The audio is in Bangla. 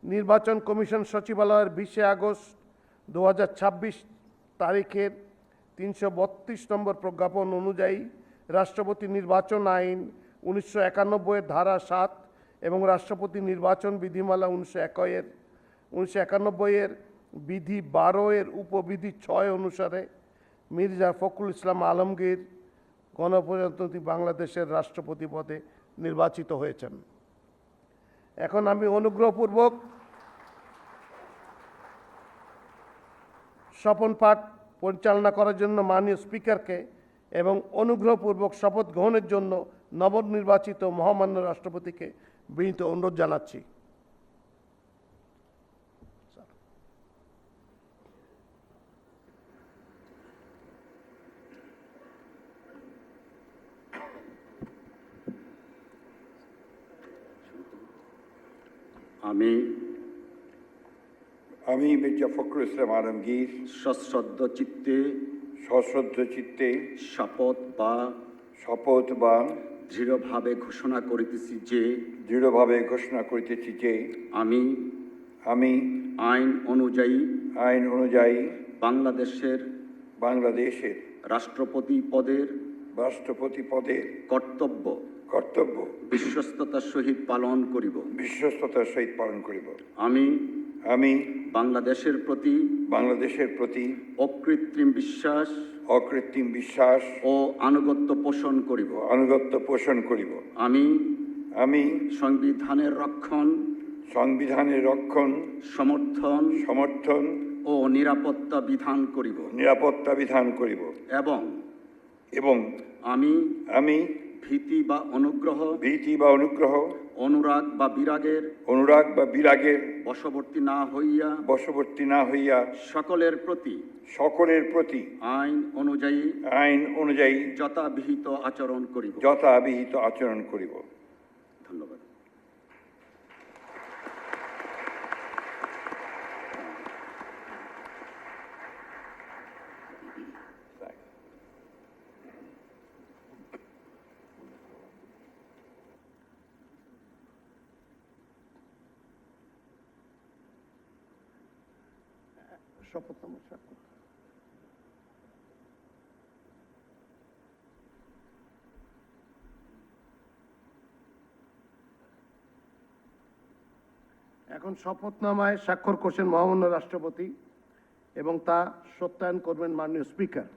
নির্বাচন কমিশন সচিবালয়ের 20 আগস্ট 2026 তারিখের 332 নম্বর প্রজ্ঞাপন অনুযায়ী রাষ্ট্রপতি নির্বাচন আইন 1991 এর ধারা 7 এবং রাষ্ট্রপতি নির্বাচন বিধিমালা 1991 এর বিধি 12 এর উপবিধি 6 অনুসারে মির্জা ফখরুল ইসলাম আলমগীর গণপ্রজাতন্ত্রী বাংলাদেশের রাষ্ট্রপতি পদে নির্বাচিত হয়েছেন। এখন আমি অনুগ্রহপূর্বক শপথ পাঠ পরিচালনা করার জন্য মাননীয় স্পিকারকে এবং অনুগ্রহপূর্বক শপথ গ্রহণের জন্য নবনির্বাচিত মহামান্য রাষ্ট্রপতিকে বিনীত অনুরোধ জানাচ্ছি। আমি মির্জা ফখরুল ইসলাম আলমগীর সশ্রদ্ধ চিত্তে শপথ বা দৃঢ়ভাবে ঘোষণা করিতেছি যে আমি আইন অনুযায়ী বাংলাদেশের রাষ্ট্রপতি পদের কর্তব্য বিশ্বস্ততার সহিত পালন করিব। আমি বাংলাদেশের প্রতি অকৃত্রিম বিশ্বাস ও আনুগত্য পোষণ করিব। আমি সংবিধানের রক্ষণ সমর্থন ও নিরাপত্তা বিধান করিব এবং আমি ভীতি বা অনুগ্রহ অনুরাগ বা বিরাগের বশবর্তী না হইয়া সকলের প্রতি আইন অনুযায়ী যথাবিহিত আচরণ করিব। ধন্যবাদ। শপথনামা স্বাক্ষর। এখন শপথনামায় স্বাক্ষর করছেন মহামান্য রাষ্ট্রপতি এবং তা সত্যায়ন করবেন মাননীয় স্পিকার।